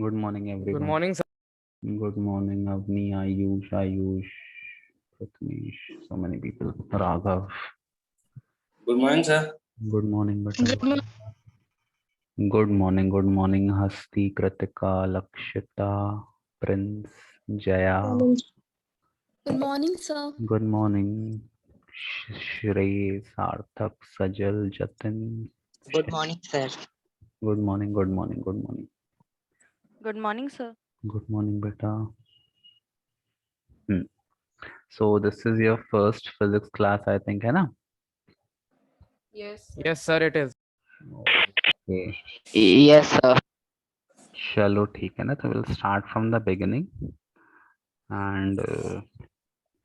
Good morning, Good everyone. morning, sir. Good morning, Avni, Ayush, Pratnesh, so many people. Raghav. Good morning, sir. Good morning, beta. Good morning. Good morning, Hasti, Kritika, Lakshita, Prince, Jaya. Good morning, sir. Good morning, Shrey, Sarthak, Sajal, Jatin. Good morning, sir. Good morning, good morning, good morning. Good morning, sir. Good morning, beta. So this is your first physics class, I think, है ना? Yes, sir, it is. Okay. Yes, sir. चलो ठीक है ना, तो will start from the beginning and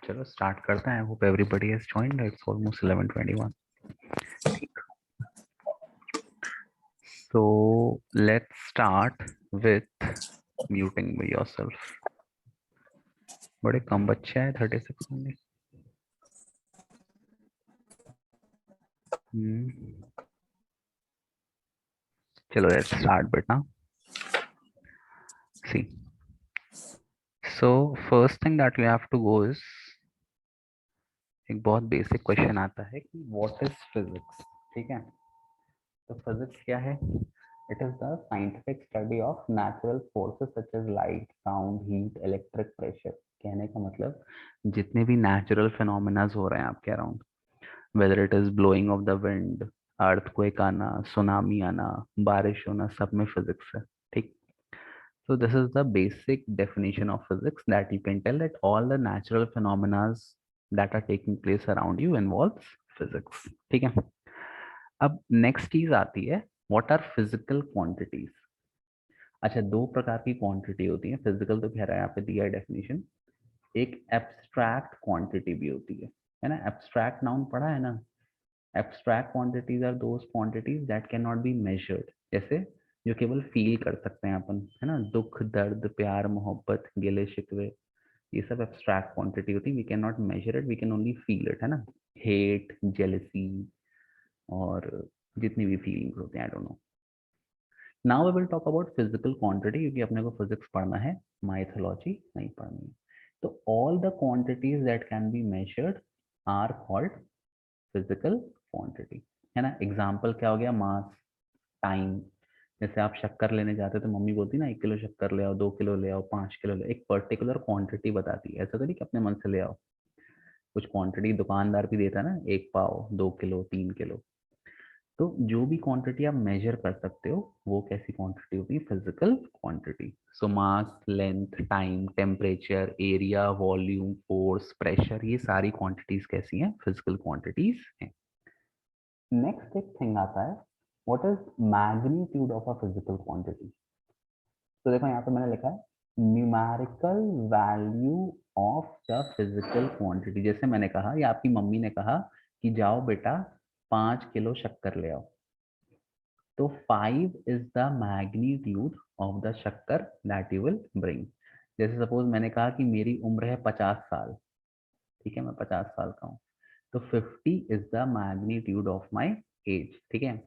चलो start करते हैं. I hope everybody has joined. It's almost 11:21. So let's start with muting yourself. बड़े कम बच्चे हैं, 36 होंगे. चलो लेट्स स्टार्ट बेटा. See, so first thing that we have to go is, एक बहुत बेसिक क्वेश्चन आता है कि व्हाट इज फिजिक्स. ठीक है, तो फिजिक्स क्या है? It is the scientific study of natural forces such as light, sound, heat, electric pressure. कहने का मतलब जितने भी नेचुरल फिनोमेनाज हो रहे हैं आपके around, whether it is blowing of the wind, earthquake आना, सुनामी आना, बारिश होना, सब में फिजिक्स है. ठीक. So this is the basic definition of physics, that you can tell that all the natural phenomena that are taking place around you involves physics. ठीक है. अब नेक्स्ट चीज आती है, व्हाट आर फिजिकल क्वांटिटीज. अच्छा, दो प्रकार की क्वांटिटी होती है. फिजिकल तो कह रहा है यहाँ पे दिया है डेफिनेशन. एक एब्स्ट्रैक्ट क्वांटिटी भी होती है ना. एब्स्ट्रैक्ट नाउन पढ़ा है ना. Abstract quantities are those quantities that can not be measured. जैसे जो केवल फील कर सकते हैं अपन, है ना. दुख, दर्द, प्यार, मोहब्बत, गिले शिकवे, ये सब एब्स्ट्रैक्ट क्वांटिटी होती है. We can not measure it, we can only feel it, है ना. हेट, जेलसी और जितनी भी फीलिंग्स होते हैं, I don't know. Now we will talk about physical quantity, क्योंकि अपने को फिजिक्स पढ़ना है, माइथोलॉजी नहीं पढ़नी है. तो all the quantities that can be measured are called physical quantity, है ना. एग्जाम्पल क्या हो गया? Mass, time. जैसे आप शक्कर लेने जाते तो मम्मी बोलती ना 1 किलो शक्कर ले आओ, 2 किलो ले आओ, 5 किलो ले आओ. एक पर्टिकुलर क्वांटिटी बताती है. ऐसा तो नहीं कि अपने मन से ले आओ. कुछ क्वांटिटी दुकानदार भी देता है ना, 1 पाव, 2 किलो, 3 किलो. तो जो भी क्वांटिटी आप मेजर कर सकते हो, वो कैसी क्वांटिटी होती है? Physical quantity. So mass, length, time, temperature, area, volume, force, pressure, ये सारी क्वांटिटीज कैसी हैं? फिजिकल क्वांटिटीज हैं. नेक्स्ट एक थिंग आता है, what is magnitude of a physical quantity. तो देखो यहाँ पे मैंने लिखा है numerical value of the physical quantity. जैसे मैंने कहा, या आपकी मम्मी ने कहा कि जाओ बेटा 5 किलो शक्कर ले आओ, तो 5 is the magnitude of the शक्कर दैट यू विल ब्रिंग. जैसे सपोज मैंने कहा कि मेरी उम्र है 50 साल. ठीक है, मैं 50 साल का हूँ, तो 50 is the magnitude of my age. ठीक है.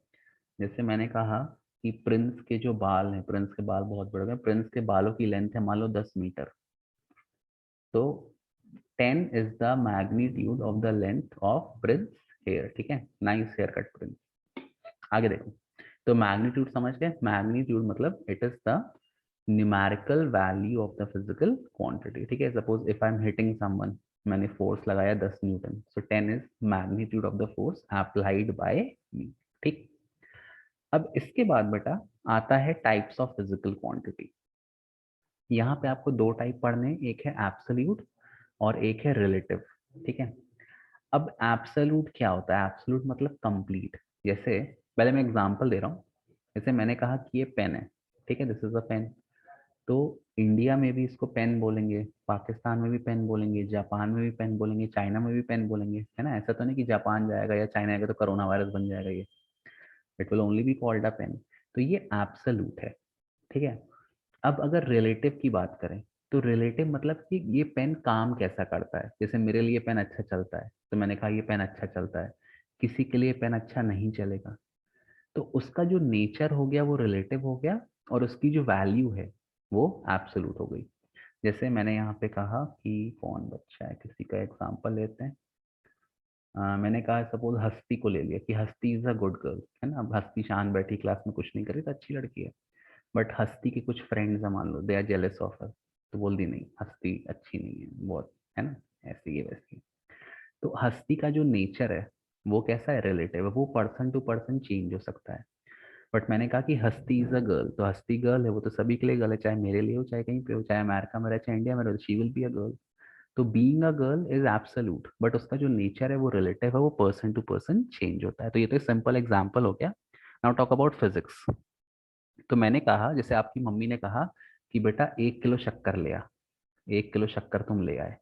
जैसे मैंने कहा कि प्रिंस के जो बाल हैं, प्रिंस के बाल बहुत बड़े हैं, प्रिंस के बालों की लेंथ है मान लो 10 मीटर, तो 10 is the magnitude of the length of prince hair. ठीक है, नाइस हेयर कट प्रिंस. आगे देखो, तो मैग्नीट्यूड समझ गए. मैग्नीट्यूड मतलब it is the numerical value of the physical quantity. ठीक है, suppose if I am hitting someone, मैंने फोर्स लगाया 10 newton, so 10 is magnitude of the force applied by me. ठीक. अब इसके बाद बेटा आता है टाइप्स ऑफ फिजिकल क्वांटिटी. यहाँ पे आपको दो टाइप पढ़ने हैं, एक है एब्सोल्यूट और एक है रिलेटिव. ठीक है. अब एब्सोल्यूट क्या होता है? एब्सोल्यूट मतलब कंप्लीट. जैसे पहले मैं एग्जांपल दे रहा हूँ. जैसे मैंने कहा कि ये पेन है. ठीक है, दिस इज अ पेन. तो इंडिया में भी इसको पेन बोलेंगे, पाकिस्तान में भी पेन बोलेंगे, जापान में भी पेन बोलेंगे, चाइना में भी पेन बोलेंगे, है ना. ऐसा तो नहीं कि जापान जाएगा या चाइना जाएगा तो कोरोना वायरस बन जाएगा ये. It will only be called a pen. तो ये एब्सोल्यूट है. ठीक है. अब अगर रिलेटिव की बात करें, तो रिलेटिव मतलब कि ये पेन काम कैसा करता है. जैसे मेरे लिए पेन अच्छा चलता है, तो मैंने कहा ये पेन अच्छा चलता है. किसी के लिए पेन अच्छा नहीं चलेगा, तो उसका जो नेचर हो गया वो रिलेटिव हो गया, और उसकी जो वैल्यू है वो एब्सोल्यूट हो गई। जैसे मैंने यहाँ पे कहा कि कौन बच्चा है, किसी का एग्जांपल लेते हैं। मैंने कहा सपोज हस्ती को ले लिया कि हस्ती इज अ गुड गर्ल, है ना। अब हस्ती शांत बैठी क्लास में कुछ नहीं करी तो अच्छी लड़की है। बट हस्ती के कुछ फ्रेंड्स है, मान लो they are jealous of her, तो बोल दी नहीं हस्ती अच्छी नहीं है बहुत, है ना, ऐसी है वैसी। तो हस्ती का जो नेचर है वो कैसा है, रिलेटिव है, वो पर्सन टू पर्सन चेंज हो सकता है। बट मैंने कहा कि हस्ती इज अ गर्ल, तो हस्ती गर्ल है, वो तो सभी के लिए गर्ल है, चाहे मेरे लिए हो, चाहे कहीं पे हो, चाहे अमेरिका में रहे, चाहे इंडिया में रहे, she will be a girl. तो being a girl is absolute, but उसका जो नेचर है वो रिलेटिव है, वो पर्सन टू पर्सन चेंज होता है। तो ये तो सिंपल एग्जांपल हो गया। Now talk about physics. तो मैंने कहा, जैसे आपकी मम्मी ने कहा कि बेटा 1 किलो शक्कर ले आ, 1 किलो शक्कर तुम ले आए।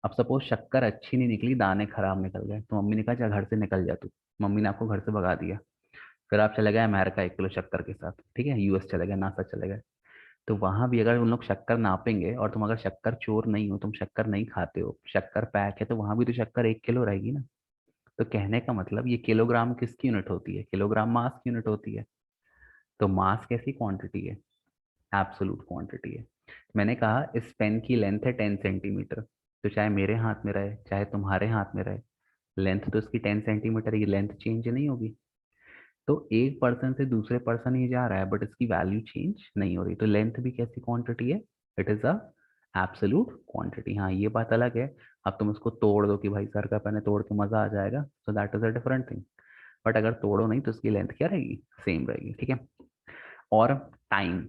अब सपोज शक्कर अच्छी नहीं निकली, दाने खराब निकल गए, तो मम्मी ने कहा घर से निकल जा तू। मम्मी ने आपको घर से भगा दिया। फिर आप चले गए अमेरिका 1 किलो शक्कर के साथ, ठीक है, यूएस चले गए, नासा चले गए। तो वहां भी अगर उन लोग शक्कर नापेंगे और तुम अगर शक्कर चोर नहीं हो, तुम शक्कर नहीं खाते हो, शक्कर पैक है, तो वहां भी तो शक्कर 1 किलो रहेगी ना। तो कहने का मतलब ये किलोग्राम किसकी यूनिट होती है, किलोग्राम मास की यूनिट होती है। तो मास कैसी क्वांटिटी है, एब्सोलूट क्वांटिटी है। मैंने कहा इस पेन की लेंथ है 10 सेंटीमीटर, तो चाहे मेरे हाथ में रहे चाहे तुम्हारे हाथ में रहे, लेंथ तो इसकी 10 सेंटीमीटर, ये लेंथ चेंज नहीं होगी। तो एक पर्सन से दूसरे पर्सन ही जा रहा है, बट इसकी वैल्यू चेंज नहीं हो रही। तो लेंथ भी कैसी क्वांटिटी है, it is a absolute quantity. हाँ ये बात अलग है, अब तुम इसको तोड़ दो कि भाई सर का पेन है, तोड़ के मजा आ जाएगा, तो that is a different thing. But अगर तोड़ो नहीं तो इसकी लेंथ क्या रहेगी, सेम रहेगी, ठीक है। और टाइम,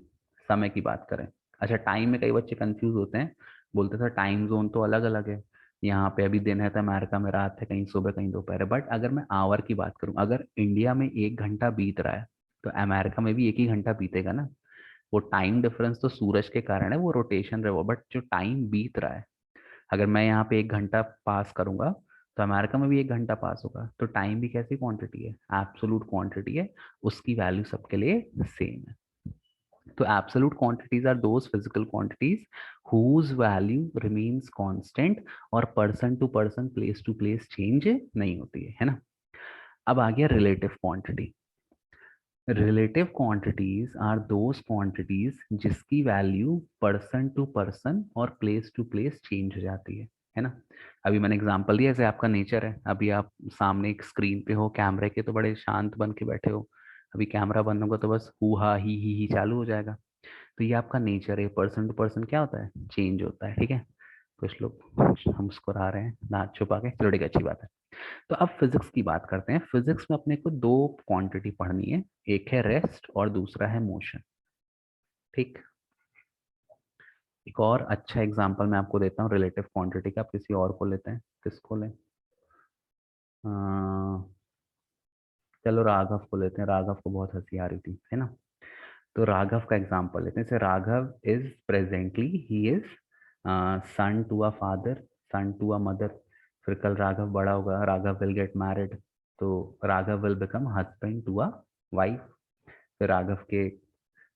समय की बात करें। अच्छा, टाइम में कई बच्चे कंफ्यूज होते हैं, बोलते सर टाइम जोन तो अलग अलग है, यहाँ पे अभी दिन है तो अमेरिका में रात है, कहीं सुबह कहीं दोपहर है। बट अगर मैं आवर की बात करूँ, अगर इंडिया में 1 घंटा बीत रहा है तो अमेरिका में भी एक ही घंटा बीतेगा ना। वो टाइम डिफरेंस तो सूरज के कारण है, वो रोटेशन रहे वो, बट जो टाइम बीत रहा है, अगर मैं यहाँ पे 1 घंटा पास करूंगा तो अमेरिका में भी 1 घंटा पास होगा। तो टाइम भी कैसी क्वांटिटी है, एब्सोल्यूट क्वांटिटी है, उसकी वैल्यू सबके लिए सेम है। तो absolute quantities are those physical quantities whose value remains constant और person to person, place to place change नहीं होती है ना। अब आ गया relative quantity। Relative quantities are those quantities जिसकी वैल्यू पर्सन टू पर्सन और प्लेस टू प्लेस चेंज हो जाती है ना। अभी मैंने एग्जांपल दिया, जैसे आपका नेचर है, अभी आप सामने एक स्क्रीन पे हो कैमरे के, तो बड़े शांत बन के बैठे हो। अभी कैमरा बंद होगा तो बस हु हा ही चालू हो जाएगा। तो ये आपका नेचर है, पर्सन टू पर्सन क्या होता है, चेंज होता है, ठीक है। कुछ लोग हम मुस्कुरा रहे हैं दांत छुपा के, चलो ठीक है, अच्छी बात है। तो अब फिजिक्स की बात करते हैं। फिजिक्स में अपने को 2 क्वांटिटी पढ़नी है, एक है रेस्ट और दूसरा है मोशन, ठीक। एक और अच्छा एग्जांपल मैं आपको देता हूँ रिलेटिव क्वांटिटी का, आप किसी और को लेते हैं, किसको लें, चलो राघव को लेते हैं, राघव को बहुत हंसी आ रही थी, है ना। तो राघव का एग्जांपल लेते हैं। जैसे Raghav is presently, he is son to a father, son to a mother. फिर कल राघव बड़ा होगा, राघव विल गेट मैरिड, तो Raghav will become husband to a wife. फिर राघव के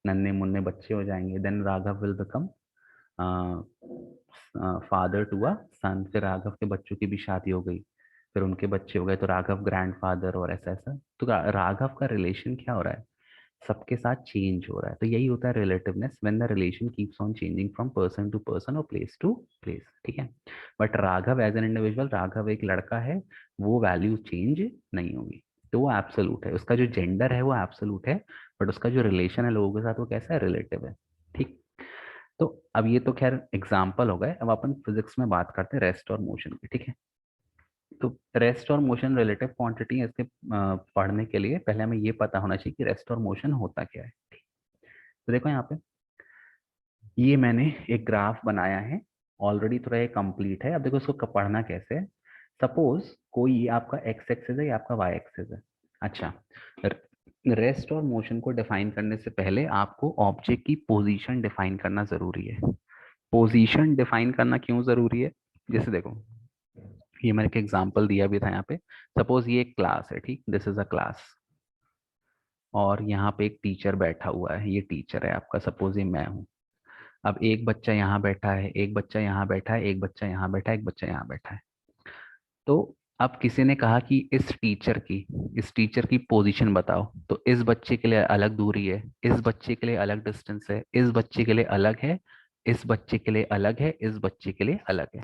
नन्हे मुन्ने बच्चे हो जाएंगे, then Raghav will become father to a son. फिर राघव के बच्चों की भी शादी हो गई, फिर उनके बच्चे हो गए, तो राघव ग्रैंडफादर, और ऐसा ऐसा। तो राघव का रिलेशन क्या हो रहा है, सबके साथ चेंज हो रहा है। तो यही होता है relativeness, when the relation keeps on changing from person to person और प्लेस टू प्लेस, ठीक है। But Raghav as an individual, Raghav एक लड़का है, वो वैल्यू चेंज नहीं होगी, तो वो एब्सोल्यूट है। उसका जो जेंडर है वो एब्सोल्यूट है, बट उसका जो रिलेशन है लोगों के साथ वो कैसा है, रिलेटिव है, ठीक। तो अब ये तो खैर एग्जाम्पल हो गए, अब अपन फिजिक्स में बात करते हैं रेस्ट और मोशन की, ठीक है। तो रेस्ट और मोशन रिलेटिव क्वांटिटी है, इसके पढ़ने के लिए पहले हमें ये पता होना चाहिए कि रेस्ट और मोशन होता क्या है। तो देखो यहाँ पे, ये मैंने एक ग्राफ बनाया है, ऑलरेडी थोड़ा ये कंप्लीट है। अब देखो इसको पढ़ना कैसे है। सपोज कोई ये आपका एक्स एक्सिस है, या आपका वाई एक्सिस है। अच्छा, रेस्ट और मोशन को डिफाइन करने से पहले आपको ऑब्जेक्ट की पोजीशन डिफाइन करना जरूरी है। पोजीशन डिफाइन करना क्यों जरूरी है, जैसे देखो ये मैंने एक एग्जांपल दिया भी था यहाँ पे। सपोज ये एक क्लास है, ठीक, दिस इज अ क्लास, और यहाँ पे एक टीचर बैठा हुआ है, ये टीचर है आपका, सपोज ये मैं हूँ। अब एक बच्चा यहाँ बैठा है, एक बच्चा यहाँ बैठा है, एक बच्चा यहाँ बैठा है, एक बच्चा यहाँ बैठा है। तो अब किसी ने कहा कि इस टीचर की पोजीशन बताओ, तो इस बच्चे के लिए अलग दूरी है, इस बच्चे के लिए अलग डिस्टेंस है, इस बच्चे के लिए अलग है, इस बच्चे के लिए अलग है, इस बच्चे के लिए अलग है।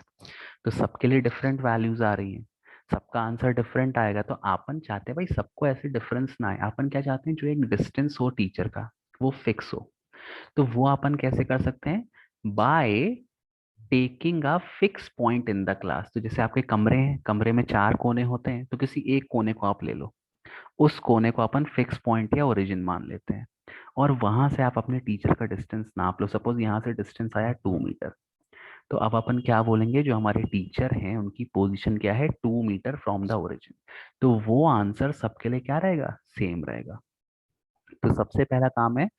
तो सबके लिए डिफरेंट वैल्यूज आ रही हैं, सबका आंसर डिफरेंट आएगा। तो अपन चाहते हैं भाई सबको ऐसे डिफरेंस ना आए, अपन क्या चाहते हैं, जो एक डिस्टेंस हो टीचर का वो फिक्स हो। तो वो अपन कैसे कर सकते हैं, by taking a fix point in the class. तो जैसे आपके कमरे हैं, कमरे में 4 कोने होते हैं, तो किसी एक कोने को आप ले लो, उस कोने को अपन फिक्स पॉइंट या ओरिजिन मान लेते हैं, और वहां से आप अपने टीचर का डिस्टेंस नाप लो। सपोज यहाँ से डिस्टेंस आया 2 मीटर, तो अब अपन क्या बोलेंगे, जो हमारे टीचर हैं उनकी पोजीशन क्या है, 2 मीटर फ्रॉम द ओरिजिन। तो वो आंसर सबके लिए क्या रहेगा, सेम रहेगा। तो सबसे पहला काम है,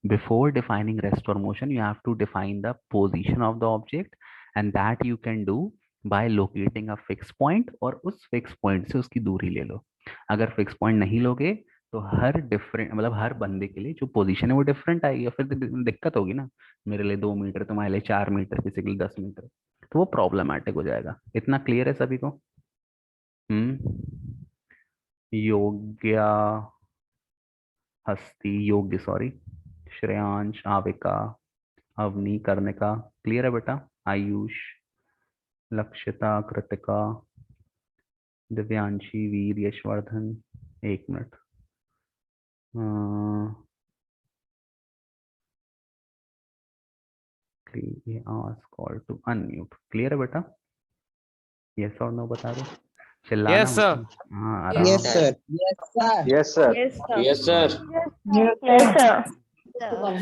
बिफोर डिफाइनिंग रेस्ट और motion you have to define the position of the object, and that you can do by locating a fix point, और उस फिक्स पॉइंट से उसकी दूरी ले लो। अगर फिक्स पॉइंट नहीं लोगे तो हर डिफरेंट, मतलब हर बंदे के लिए जो पोजीशन है वो डिफरेंट आएगी, और फिर दिक्कत होगी ना, मेरे लिए 2 मीटर, तुम्हारे लिए 4 मीटर, किसी के लिए 10 मीटर, तो वो प्रॉब्लमैटिक हो जाएगा। इतना क्लियर है सभी को? योग्या, हस्ती, योग्य सॉरी, श्रेयांश, आविका, अवनी, कर्णिका, क्लियर है बेटा? Ayush, Lakshita, Kritika, Divyanshi, Veer, Yashvardhan, 1 minute. Call to unmute, clear है बेटा? यस और नो बता दो, चिल्लाना Yes, मत। sir. हाँ Yes, आराम से। sir. Yes, sir. Yes, sir. Yes, sir. Yes, sir.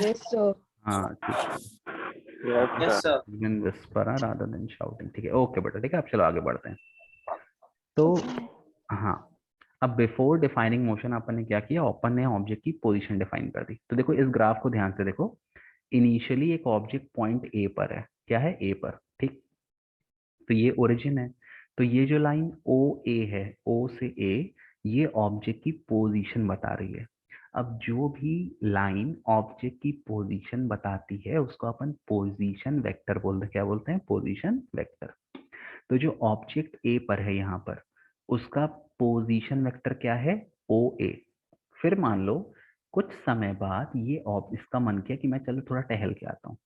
Yes, sir. हाँ ठीक है, Yes, sir. Even whisper rather than shouting, ठीक है, ओके बेटा, ठीक है, अब चलो आगे बढ़ते हैं। तो हाँ, अब बिफोर डिफाइनिंग मोशन अपन ने क्या किया, अपन ने ऑब्जेक्ट की पोजीशन डिफाइन कर दी। तो देखो इस ग्राफ को ध्यान से देखो, इनिशियली एक ऑब्जेक्ट पॉइंट ए पर है, क्या है, ए पर, ठीक। तो ये ओरिजिन है, तो ये जो लाइन ओ ए है, ओ से ए, ये ऑब्जेक्ट की पोजीशन बता रही है। अब जो भी लाइन ऑब्जेक्ट की पोजीशन बताती है उसको अपन पोजीशन वेक्टर बोलते हैं। क्या बोलते हैं, पोजीशन वेक्टर। तो जो ऑब्जेक्ट ए पर है यहाँ पर, उसका पोजीशन वेक्टर क्या है, ओ ए। फिर मान लो कुछ समय बाद ये इसका मन किया कि मैं चलो थोड़ा टहल के आता हूँ,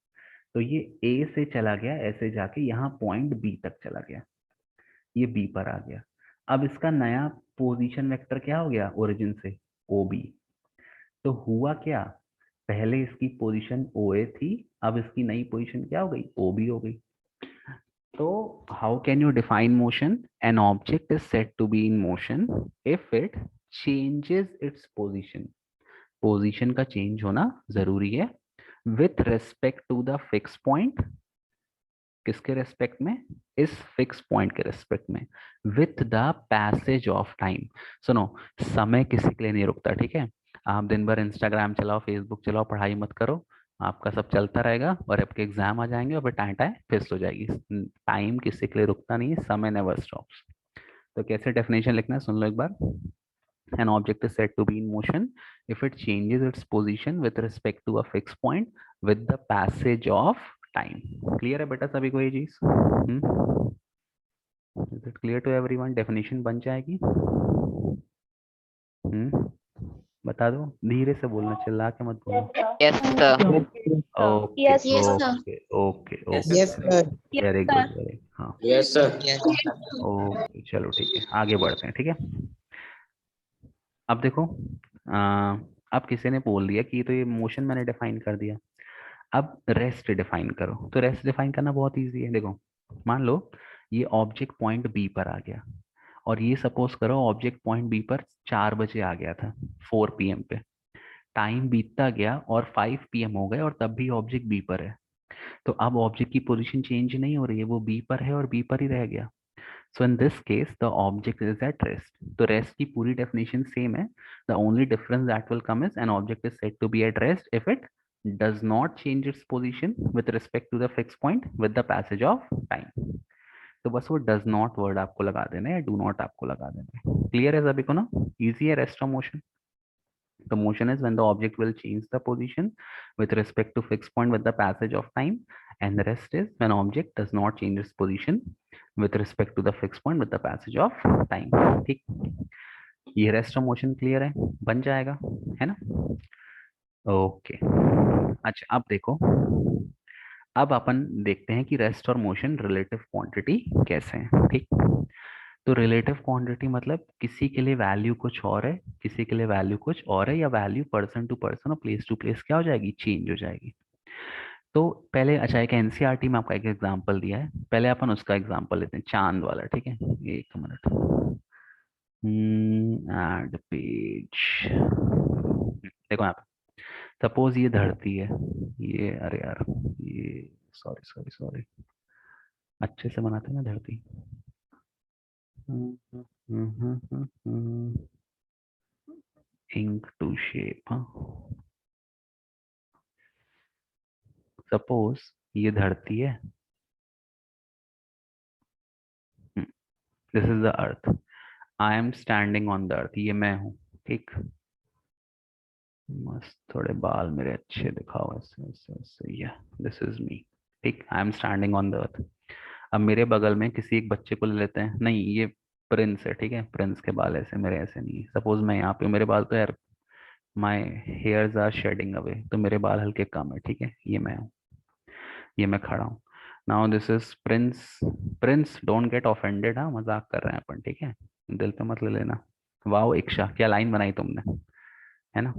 तो ये ए से चला गया, ऐसे जाके यहाँ पॉइंट बी तक चला गया, ये बी पर आ गया। अब इसका नया पोजीशन वेक्टर क्या हो गया, ओरिजिन से ओ बी। तो हुआ क्या, पहले इसकी पोजीशन ओ ए थी, अब इसकी नई पोजीशन क्या हो गई, ओ बी हो गई। तो how can you define motion, an object is said to be in motion if it changes its position. Position का चेंज होना जरूरी है with respect to the fix point, किसके रेस्पेक्ट में, इस फिक्स पॉइंट के रेस्पेक्ट में, with the passage of time. सुनो, समय किसी के लिए नहीं रुकता, ठीक है। आप दिन भर इंस्टाग्राम चलाओ, फेसबुक चलाओ, पढ़ाई मत करो, आपका सब चलता रहेगा, और आपके एग्जाम आ जाएंगे और फिर टाइम टाइम फिक्स हो जाएगी। टाइम किसी के लिए रुकता नहीं है, समय नेवर स्टॉप्स। तो कैसे डेफिनेशन लिखना है सुन लो एक बार। An object is said to be in motion if it changes its position with respect to a fixed point with the passage of time. Clear है बेटा सभी को ये चीज? Is it clear to everyone? Definition बन जाएगी? बता दो, धीरे से बोलना, चिल्ला के मत बोलो। Yes, sir. Okay Yes, sir. Okay okay Yes, okay, Yes, sir. Very good, very, हाँ Yes, sir. Yes. ओके, चलो ठीक है, आगे बढ़ते हैं, ठीक है। अब देखो, अब किसी ने बोल दिया कि ये तो ये मोशन मैंने डिफाइन कर दिया, अब रेस्ट डिफाइन करो। तो रेस्ट डिफाइन करना बहुत इजी है। देखो मान लो ये ऑब्जेक्ट पॉइंट बी पर आ गया, और ये सपोज करो ऑब्जेक्ट पॉइंट बी पर 4 बजे आ गया था, 4 PM पे। टाइम बीतता गया और 5 PM हो गए, और तब भी ऑब्जेक्ट बी पर है। तो अब ऑब्जेक्ट की पोजीशन चेंज नहीं हो रही है, वो बी पर है और बी पर ही रह गया। So in this case the object is at rest. तो रेस्ट की पूरी डेफिनेशन सेम है, the only difference that will come is an object is said to be at rest if it does not change its position with respect to the fixed point with the passage of time. तो बस वो does not word आपको लगा देना है, do not आपको लगा देना है। क्लियर है सभी को ना? इजी है rest of motion. The motion is when the object will change the position with respect to fixed point with the passage of time, and the rest is when object does not change its position with respect to the fix point with the passage of time. ठीक, ये rest of motion clear है, बन जाएगा, है ना? Okay, अच्छा अब देखो, अब अपन देखते हैं कि रेस्ट और मोशन रिलेटिव क्वांटिटी कैसे हैं। ठीक, तो रिलेटिव क्वांटिटी मतलब किसी के लिए वैल्यू कुछ और है, किसी के लिए वैल्यू कुछ और है, या वैल्यू पर्सन टू पर्सन और प्लेस टू प्लेस क्या हो जाएगी, चेंज हो जाएगी। तो पहले, अच्छा, एक एनसीईआरटी में आपका एक एग्जांपल दिया है, पहले अपन उसका एग्जांपल लेते हैं, चांद वाला। ठीक है, एक मिनट, ऐड पेज। देखो यहाँ पे, सपोज ये धरती है, ये, अरे यार, ये, सॉरी सॉरी सॉरी, अच्छे से बनाते हैं ना धरती। इंक टू शेप, सपोज ये धरती है, this is the earth, I am standing on the अर्थ, ये मैं हूं। ठीक, मस्त थोड़े बाल मेरे अच्छे दिखाओ, ऐसे ऐसे ऐसे, या दिस इज मी। ठीक, I am standing on the earth. अब मेरे बगल में किसी एक बच्चे को ले लेते हैं, नहीं ये प्रिंस है, ठीक है, प्रिंस के बाल ऐसे, मेरे ऐसे नहीं है। सपोज मैं यहाँ पे, मेरे बाल तो यार, my hairs are shedding away, तो मेरे बाल हल्के कम है। ठीक है, ये मैं हूँ, ये मैं खड़ा हूँ। Now this is Prince. Prince, don't get offended, हाँ, मजाक कर रहे हैं अपन, ठीक है, दिल पे मत ले लेना। वाह इक्शा, क्या लाइन बनाई तुमने, है ना?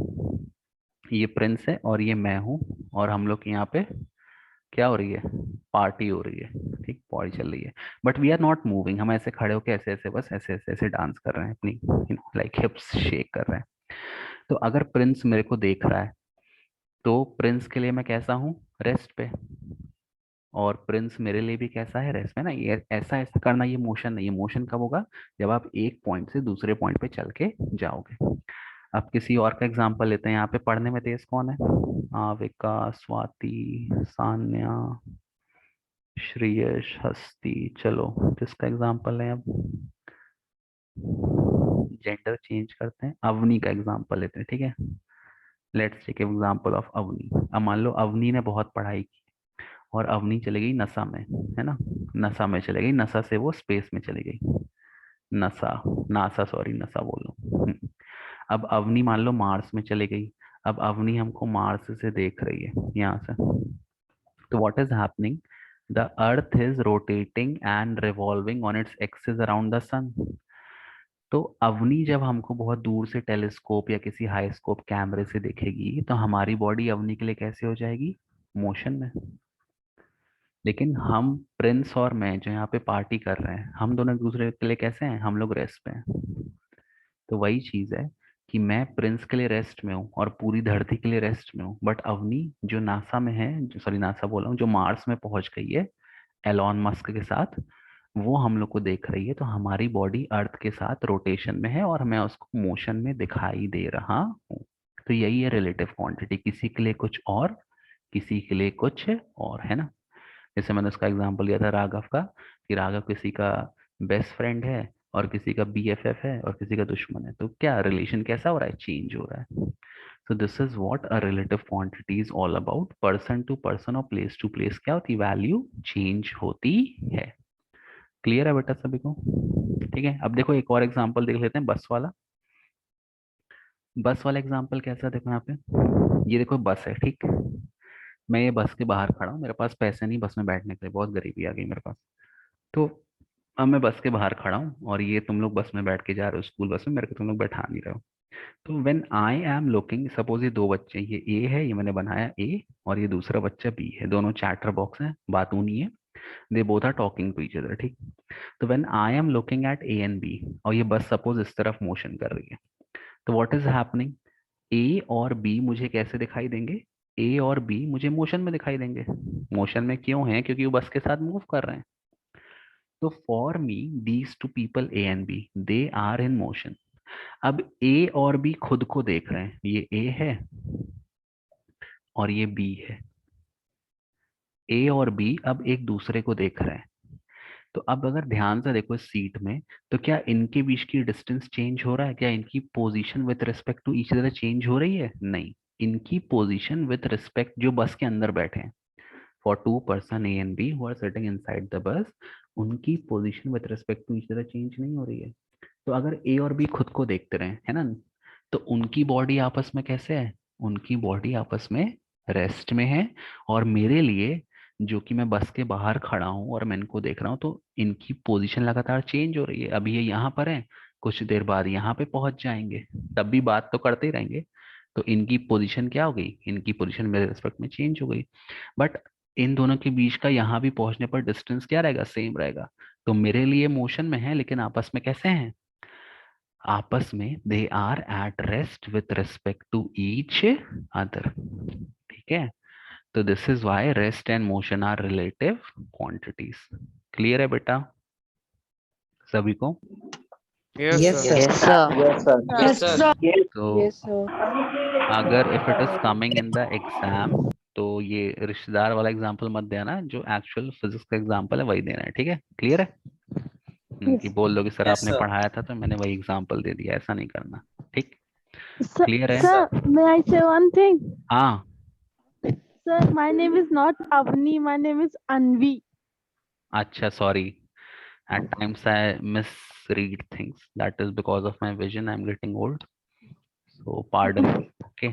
ये प्रिंस है और ये मैं हूँ, और हम लोग यहाँ पे क्या हो रही है, पार्टी हो रही है। ठीक, पार्टी चल रही है, but we are not moving, हम ऐसे खड़े होके ऐसे ऐसे, बस ऐसे ऐसे ऐसे डांस कर रहे हैं अपनी, लाइक हिप्स शेक कर रहे हैं। तो अगर प्रिंस मेरे को देख रहा है, तो प्रिंस के लिए मैं कैसा हूँ, रेस्ट पे, और प्रिंस मेरे लिए भी कैसा है, रेस्ट में ना। ये ऐसा ऐसा करना, ये मोशन नहीं, ये मोशन कब होगा, जब आप एक पॉइंट से दूसरे पॉइंट पे चल के जाओगे। अब किसी और का एग्जांपल लेते हैं, यहाँ पे पढ़ने में तेज कौन है, आविका, स्वाति, सान्या, श्रेयस, हस्ती, चलो किसका एग्जांपल है अब, जेंडर चेंज करते हैं, अवनी का एग्जांपल लेते हैं। ठीक है, let's take example of Avni. अब मान लो अवनी ने बहुत पढ़ाई की, और अवनी चली गई नसा में, है ना, नसा में चली गई, नसा से वो स्पेस में चली गई, नसा, नासा, सॉरी, नसा बोल लो। अब अवनी मान लो मार्स में चली गई, अब अवनी हमको मार्स से देख रही है यहाँ से, तो what is happening, the earth is rotating and revolving on its axis around the sun. तो अवनी जब हमको बहुत दूर से टेलीस्कोप या किसी हाईस्कोप कैमरे से देखेगी, तो हमारी बॉडी अवनी के लिए कैसे हो जाएगी, मोशन में। लेकिन हम प्रिंस और मैं जो यहाँ पे पार्टी कर रहे हैं, हम दोनों एक दूसरे के लिए कैसे हैं, हम लोग रेस्ट पे हैं। तो वही चीज है कि मैं प्रिंस के लिए रेस्ट में हूँ और पूरी धरती के लिए रेस्ट में हूँ, बट अवनी जो नासा में है, जो, सॉरी, नासा बोला हूँ, जो मार्स में पहुंच गई है एलॉन मस्क के साथ, वो हम लोग को देख रही है। तो हमारी बॉडी अर्थ के साथ रोटेशन में है, और मैं उसको मोशन में दिखाई दे रहा हूँ। तो यही है रिलेटिव क्वांटिटी, किसी के लिए कुछ और, किसी के लिए कुछ और, है ना? जैसे मैंने उसका एग्जांपल दिया था राघव का, कि राघव किसी का बेस्ट फ्रेंड है, और किसी का बीएफएफ है, और किसी का दुश्मन है, तो क्या रिलेशन कैसा हो रहा है, चेंज हो रहा है। So this is what a relative quantity is all about, person to person और प्लेस टू प्लेस क्या होती है, वैल्यू चेंज होती है। क्लियर है बेटा सभी को? ठीक है, अब देखो एक और एग्जांपल देख लेते हैं, बस वाला। बस वाला एग्जांपल कैसा है, देखो यहाँ पे, ये देखो बस है, ठीक, मैं ये बस के बाहर खड़ा हूँ, मेरे पास पैसे नहीं बस में बैठने के लिए, बहुत गरीबी आ गई मेरे पास। तो अब मैं बस के बाहर खड़ा हूँ, और ये तुम लोग बस में बैठ के जा रहे हो स्कूल बस में, मेरे को तुम लोग बैठा नहीं रहे हो। तो when I am looking, suppose ये दो बच्चे, ये ए है, ये मैंने बनाया ए, और ये दूसरा बच्चा बी है, दोनों चैटर बॉक्स है, बात नहीं है, they both are talking to each other. ठीक, तो when I am looking at A and B, और ये बस सपोज इस तरफ मोशन कर रही है, तो व्हाट इज हैपनिंग, ए और बी मुझे कैसे दिखाई देंगे, ए और बी मुझे मोशन में दिखाई देंगे। मोशन में क्यों है, क्योंकि वो बस के साथ मूव कर रहे हैं। तो for me these two people A and B, they are in motion. अब ए और बी खुद को देख रहे हैं, ये ए है और ये बी है, ए और बी अब एक दूसरे को देख रहे हैं। तो अब अगर ध्यान से देखो इस सीट में, तो क्या इनके बीच की डिस्टेंस चेंज हो रहा है, क्या इनकी position with respect to each other change हो रही है, नहीं, इनकी पोजीशन विद रिस्पेक्ट जो बस के अंदर बैठे हैं, for two person A and B who are sitting inside the bus, उनकी position with respect to each other change नहीं हो रही है। तो अगर ए और बी खुद को देखते रहे, है ना, तो उनकी बॉडी आपस में कैसे है, उनकी बॉडी आपस में रेस्ट में है। और मेरे लिए जो कि मैं बस के बाहर खड़ा हूं और मैं इनको देख रहा हूं, तो इनकी पोजीशन लगातार चेंज हो रही है। अभी ये यहाँ पर है, कुछ देर बाद यहाँ पे पहुंच जाएंगे, तब भी बात तो करते ही रहेंगे। तो इनकी पोजीशन क्या हो गई, इनकी पोजीशन मेरे रिस्पेक्ट में चेंज हो गई। बट इन दोनों के बीच का यहाँ भी पहुंचने पर डिस्टेंस क्या रहेगा, सेम रहेगा। तो मेरे लिए मोशन में है, लेकिन आपस में कैसे हैं, आपस में they are at rest with respect to each other. ठीक है, तो this is why rest and motion are relative quantities. Clear है बेटा सभी को? Yes, Yes, sir. sir. Yes, sir. Yes, sir. तो Yes, sir. अगर if it is coming in the exam, तो ये रिश्तेदार वाला एग्जाम्पल मत देना, जो एक्चुअल फिजिक्स का एग्जाम्पल है वही देना है। ठीक है, क्लियर है? कि बोल दो कि सर Yes, आपने sir. पढ़ाया था तो मैंने वही एग्जाम्पल दे दिया, ऐसा नहीं करना। ठीक, Sir, क्लियर है? sir, may I say one thing? हाँ, Sir, my name is not Avni, my name is Anvi. अच्छा, sorry, at times I misread things, that is because of my vision, I'm getting old, so pardon me. Okay.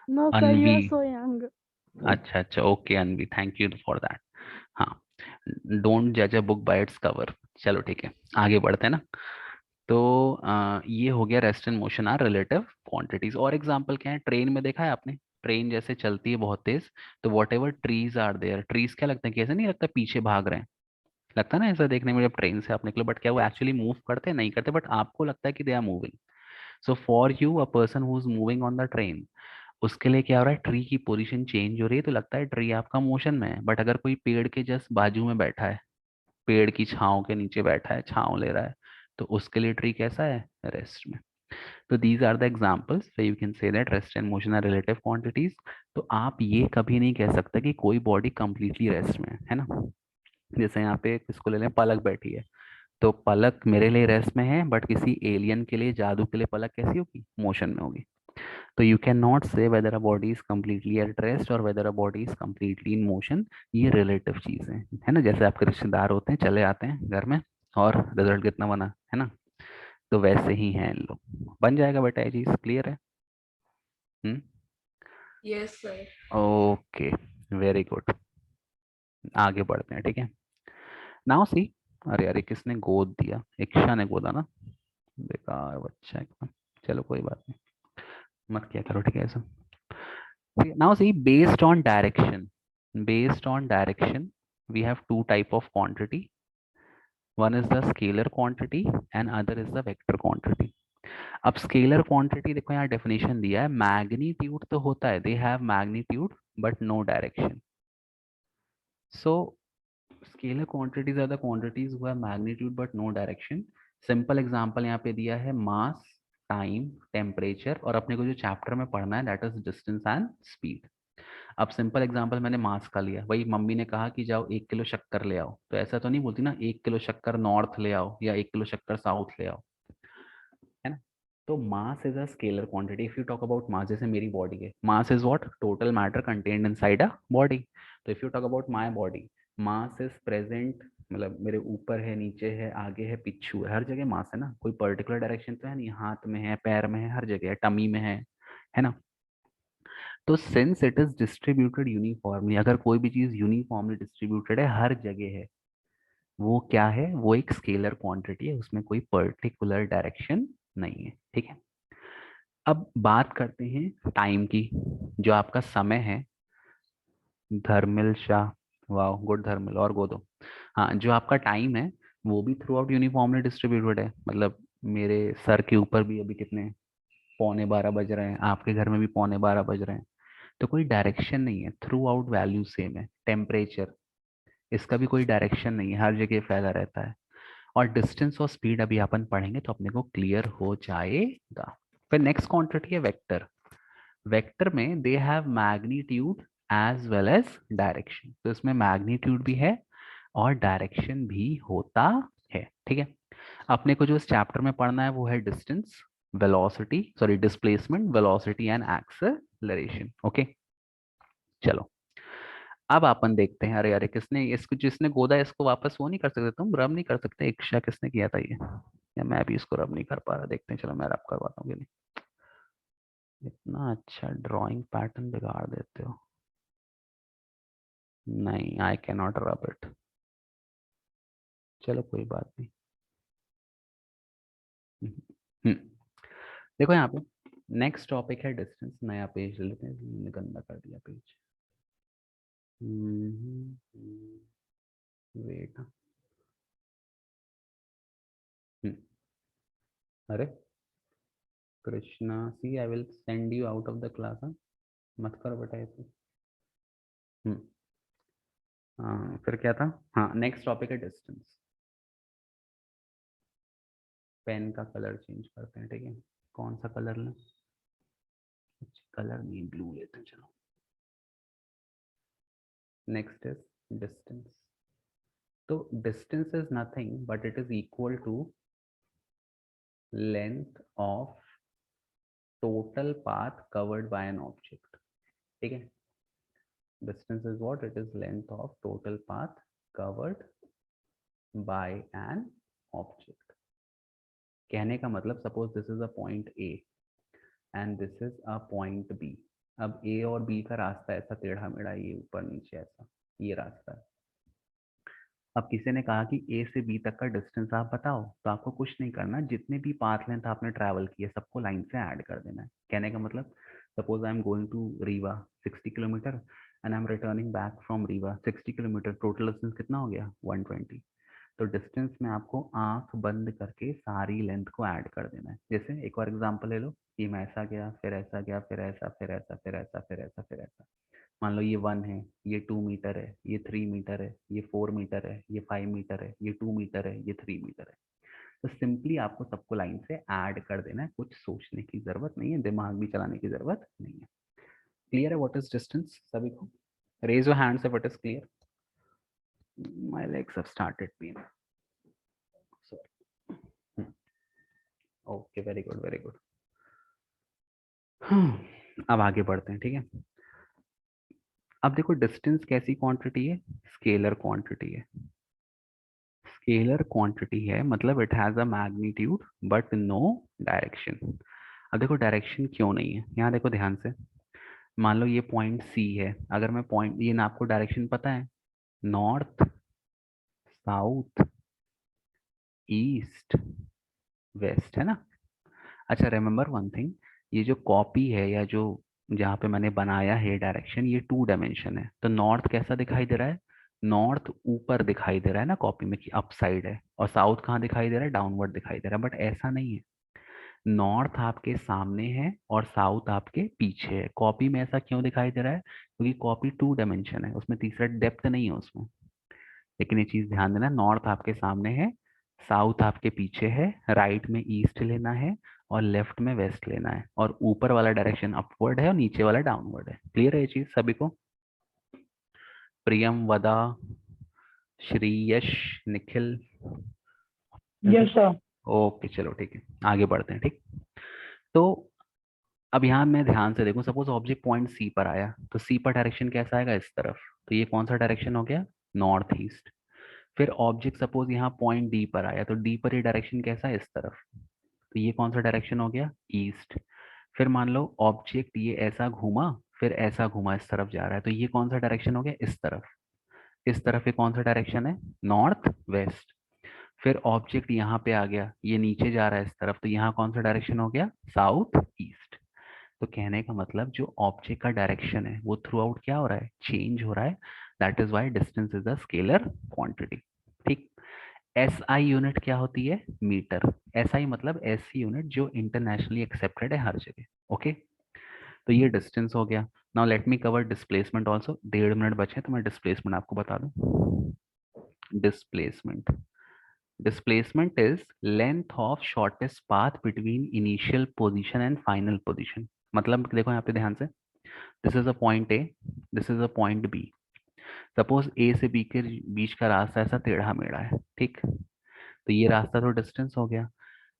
No, sir, you Anvi, are so young. अच्छा अच्छा, okay Anvi, thank you for that. हाँ, don't जज a book by its cover. चलो ठीक है, आगे बढ़ते हैं ना। तो ये हो गया rest and motion are relative quantities. और एग्जांपल क्या है, ट्रेन में देखा है आपने, ट्रेन जैसे चलती है बहुत तेज, तो whatever trees are there, trees क्या लगता है कि ऐसे नहीं लगता पीछे भाग रहे हैं, लगता है ना ऐसा देखने में जब ट्रेन से आप निकलो, बट क्या वो एक्चुअली मूव करते हैं, नहीं करते, बट आपको लगता है कि they are moving. So for you a person who is moving on the train, उसके लिए क्या हो रहा है, ट्री की पोजीशन चेंज हो रही है, तो लगता है ट्री आपका मोशन में है। बट अगर कोई पेड़ के जस्ट बाजू में बैठा है, पेड़ की छांव के नीचे बैठा है, छांव ले रहा है, तो उसके लिए ट्री कैसा है, रेस्ट में। तो these are the examples way you can say that rest and motion are relative quantities. तो आप ये कभी नहीं कह सकते कि कोई बॉडी कंप्लीटली रेस्ट में है ना। जैसे यहाँ पे किसको ले लें, पलक बैठी है, तो पलक मेरे लिए रेस्ट में है, बट किसी एलियन के लिए, जादू के लिए पलक कैसी होगी, मोशन में होगी। तो you can not say whether a body is completely at rest और whether a body is completely in motion. ये रिलेटिव चीजें है ना। जैसे आपके रिश्तेदार होते हैं, चले आते हैं घर में, और रिजल्ट कितना बना है ना, तो वैसे ही हैं इन लोग। बन जाएगा बेटा ये चीज, क्लियर है? हम्म, Yes, sir. Okay, very good, आगे बढ़ते हैं। ठीक है, नाउ सी, अरे अरे किसने गोद दिया, इक्षा ने गोदा ना, बेकार बच्चा एकदम। चलो कोई बात नहीं, मत किया करो, ठीक है ऐसा। Now see, based on direction, we have two type of quantity. One is the scalar quantity and other is the vector quantity. अब स्केलर क्वांटिटी देखो, यहाँ डेफिनेशन दिया है, मैग्नीट्यूड तो होता है, they have magnitude but no direction. So scalar quantities are the quantities who have magnitude but no direction. Simple example यहाँ पे दिया है, मास, टाइम, टेम्परेचर, और अपने को जो चैप्टर में पढ़ना है that is distance and speed. अब सिंपल एग्जांपल मैंने मास का लिया, वही मम्मी ने कहा कि जाओ 1 किलो शक्कर ले आओ, तो ऐसा तो नहीं बोलती ना 1 किलो शक्कर नॉर्थ ले आओ या 1 किलो शक्कर साउथ ले आओ, है ना। तो mass is a scalar quantity. If you talk about mass, जैसे मेरी बॉडी है, mass is what, total matter contained inside a body. तो if you talk about my body, mass is present, मतलब मेरे ऊपर है, नीचे है, आगे है, पीछू है, हर जगह मास है ना। कोई पर्टिकुलर डायरेक्शन तो है नहीं, हाथ में है, पैर में है, हर जगह है, टमी में है ना। तो since it is distributed uniformly, अगर कोई भी चीज यूनिफॉर्मली डिस्ट्रीब्यूटेड है, हर जगह है, वो क्या है, वो एक स्केलर क्वांटिटी है, उसमें कोई पर्टिकुलर डायरेक्शन नहीं है। ठीक है, अब बात करते हैं टाइम की। जो आपका समय है, धर्मिल शाह, वाह गुड धर्मिल, और गोदो। हाँ, जो आपका टाइम है वो भी थ्रू आउट यूनिफॉर्मली डिस्ट्रीब्यूटेड है। मतलब मेरे सर के ऊपर भी अभी कितने, 11:15 बज रहे हैं, आपके घर में भी 11:15 बज रहे हैं, तो कोई डायरेक्शन नहीं है, थ्रू आउट वैल्यू सेम है। टेम्परेचर, इसका भी कोई डायरेक्शन नहीं है, हर जगह फैला रहता है। और डिस्टेंस और स्पीड अभी अपन पढ़ेंगे तो अपने को क्लियर हो जाएगा। फिर नेक्स्ट क्वांटिटी है वेक्टर। वेक्टर में they have magnitude as well as direction, तो इसमें मैग्नीट्यूड भी है और डायरेक्शन भी होता है। ठीक है, अपने को जो इस चैप्टर में पढ़ना है वो है distance, velocity, sorry displacement, velocity and acceleration. Okay, चलो अब अपन देखते हैं, अरे अरे किसने इसको, जिसने गोदा इसको वापस वो नहीं कर सकते, तुम रब नहीं कर सकते, इच्छा किसने किया था ये, या मैं भी इसको रब नहीं कर पा रहा, देखते हैं, चलो मैं रब करवाता हूँ कि नहीं। इतना अच्छा ड्राइंग पैटर्न बिगाड़ देते हो, नहीं I can not rub it, चलो कोई बात नहीं। हम्म, देखो यहाँ पे नेक्स्ट टॉपिक है डिस्टेंस, नया पेज ले लेते हैं, मैंने गंदा कर दिया पेज। वेट, अरे Krishna see I will send you out of the class, मत करो बेटा ऐसे। हम्म, हाँ फिर क्या था, हाँ नेक्स्ट टॉपिक है डिस्टेंस। पेन का कलर चेंज करते हैं, ठीक है, कौन सा कलर लें, कलर नहीं ब्लू लेते हैं, चलो। Next is distance, so distance is nothing but it is equal to length of total path covered by an object, ठीक है। Distance is what, it is length of total path covered by an object. कहने का मतलब suppose this is a point A and this is a point B. अब A और B का रास्ता ऐसा टेढ़ा मेढ़ा, ये ऊपर नीचे ऐसा, ये रास्ता है। अब किसी ने कहा कि ए से बी तक का डिस्टेंस आप बताओ, तो आपको कुछ नहीं करना, जितने भी पाथ लेंथ आपने ट्रैवल किए सबको लाइन से ऐड कर देना है। कहने का मतलब suppose I am going to Rewa 60 kilometre and I am returning back from Rewa 60 kilometre, total distance कितना हो गया 120। तो डिस्टेंस में आपको आंख बंद करके सारी लेंथ को ऐड कर देना है। जैसे एक और एग्जांपल ले लो, कि मैं ऐसा गया, फिर ऐसा गया, फिर ऐसा, फिर ऐसा, फिर ऐसा, फिर ऐसा, फिर ऐसा। मान लो ये 1 है, ये 2 मीटर है, ये 3 मीटर है, ये 4 मीटर है, ये 5 मीटर है, ये 2 मीटर है, ये 3 मीटर है। तो सिंपली आपको सबको लाइन से ऐड कर देना है, कुछ सोचने की जरूरत नहीं है, दिमाग भी चलाने की जरूरत नहीं है। क्लियर है व्हाट इज डिस्टेंस सभी को? Raise your hands if it is clear. My legs have started pain. Okay very good very good. अब आगे बढ़ते हैं, ठीक है। अब देखो डिस्टेंस कैसी क्वांटिटी है, स्केलर क्वांटिटी है। स्केलर क्वांटिटी है मतलब it has a magnitude but no direction. अब देखो डायरेक्शन क्यों नहीं है, यहाँ देखो ध्यान से, मान लो ये पॉइंट सी है, अगर मैं पॉइंट, ये ना आपको डायरेक्शन पता है, नॉर्थ साउथ ईस्ट वेस्ट, है ना। अच्छा रिमेम्बर वन थिंग, ये जो कॉपी है या जो जहाँ पे मैंने बनाया है डायरेक्शन, ये 2 डायमेंशन है। तो नॉर्थ कैसा दिखाई दे रहा है, नॉर्थ ऊपर दिखाई दे रहा है ना कॉपी में कि अप साइड है, और साउथ कहाँ दिखाई दे रहा है, डाउनवर्ड दिखाई दे रहा है। बट ऐसा नहीं है, नॉर्थ आपके सामने है और साउथ आपके पीछे है। कॉपी में ऐसा क्यों दिखाई दे रहा है, क्योंकि कॉपी 2 डायमेंशन है, उसमें तीसरा डेप्थ नहीं है उसमें। लेकिन ये चीज ध्यान देना, नॉर्थ आपके सामने है, साउथ आपके पीछे है, राइट में ईस्ट लेना है और लेफ्ट में वेस्ट लेना है, और ऊपर वाला डायरेक्शन अपवर्ड है और नीचे वाला डाउनवर्ड है। क्लियर है ये चीज सभी को? Priyamvada, Shree, Yash, Nikhil? Yes sir. Okay चलो ठीक है, आगे बढ़ते हैं, ठीक। तो अब यहाँ मैं ध्यान से देखूं, सपोज ऑब्जेक्ट पॉइंट सी पर आया, तो सी पर डायरेक्शन कैसा आएगा, इस तरफ। तो ये कौन सा डायरेक्शन हो गया, नॉर्थ ईस्ट। फिर ऑब्जेक्ट सपोज यहाँ पॉइंट डी पर आया, तो डी पर ये डायरेक्शन कैसा है, इस तरफ। तो ये कौन सा डायरेक्शन हो गया, ईस्ट। फिर मान लो ऑब्जेक्ट ये ऐसा घूमा, फिर ऐसा घूमा, इस तरफ जा रहा है, तो ये कौन सा डायरेक्शन हो गया, इस तरफ। इस तरफ ये कौन सा डायरेक्शन है, नॉर्थ वेस्ट। फिर ऑब्जेक्ट यहाँ पे आ गया, ये नीचे जा रहा है इस तरफ, तो यहाँ कौन सा डायरेक्शन हो गया, साउथ ईस्ट। तो कहने का मतलब जो ऑब्जेक्ट का डायरेक्शन है वो थ्रू आउट क्या हो रहा है, चेंज हो रहा है। That is why distance is a scalar quantity, ठीक। एस आई यूनिट क्या होती है, मीटर। एस आई मतलब ऐसी यूनिट जो इंटरनेशनली एक्सेप्टेड है हर जगह, ओके। तो ये डिस्टेंस हो गया। Now let me cover displacement also, 1.5 minute बचे तो मैं डिस्प्लेसमेंट आपको बता दूं। Displacement, displacement is length of shortest path between initial position and final position. मतलब देखो यहाँ पे ध्यान से, this is a point A, this is a point B. Suppose A से बी के बीच का रास्ता ऐसा टेढ़ा मेढ़ा है, ठीक। तो ये रास्ता तो डिस्टेंस हो गया,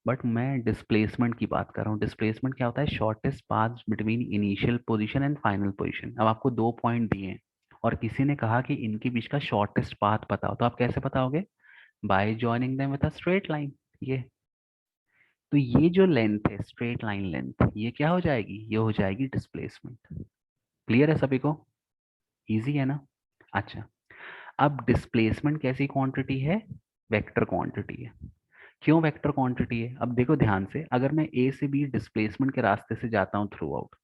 बट मैं डिस्प्लेसमेंट की बात कर रहा हूँ। डिस्प्लेसमेंट क्या होता है, shortest path between initial position and final position. अब आपको 2 पॉइंट दिए हैं और किसी ने कहा कि इनके बीच का शॉर्टेस्ट पाथ बताओ, तो आप कैसे बताओगे? Bye joining them with a straight line. ये तो ये जो लेंथ है, स्ट्रेट लाइन लेंथ, ये क्या हो जाएगी? ये हो जाएगी डिस्प्लेसमेंट। क्लियर है सभी को? इजी है ना? अच्छा, अब डिस्प्लेसमेंट कैसी क्वांटिटी है? वेक्टर क्वांटिटी है। क्यों वेक्टर क्वांटिटी है? अब देखो ध्यान से, अगर मैं ए से बी डिस्प्लेसमेंट के रास्ते से जाता हूँ थ्रू आउट,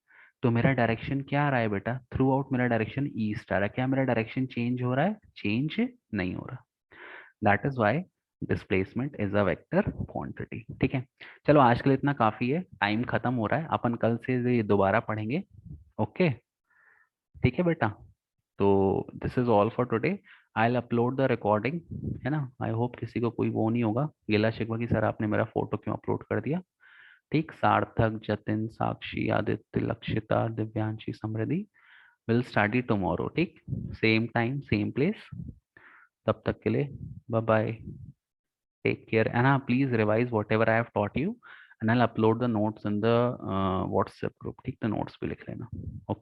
तो मेरा डायरेक्शन क्या आ रहा है बेटा? थ्रू आउट मेरा डायरेक्शन ईस्ट आ रहा है। क्या मेरा डायरेक्शन चेंज हो रहा है? चेंज नहीं हो रहा। That is why displacement is a vector quantity. ठीक है, चलो आज के लिए इतना काफी है, टाइम खत्म हो रहा है, अपन कल से ये दोबारा पढ़ेंगे। ओके, ठीक है बेटा? तो this is all for today. I will upload the recording, है ना? आई होप किसी को कोई वो नहीं होगा गिला शिकवा कि सर आपने मेरा फोटो क्यों अपलोड कर दिया। ठीक, Sarthak, Jatin, Sakshi, Aditya, Lakshita, Divyanshi, Samriddhi will study tomorrow. ठीक, सेम टाइम सेम प्लेस। तब तक के लिए bye bye, take care, and हाँ please revise whatever I have taught you, and I will upload the notes in the WhatsApp group. ठीक, तो नोट्स भी लिख लेना। ओके।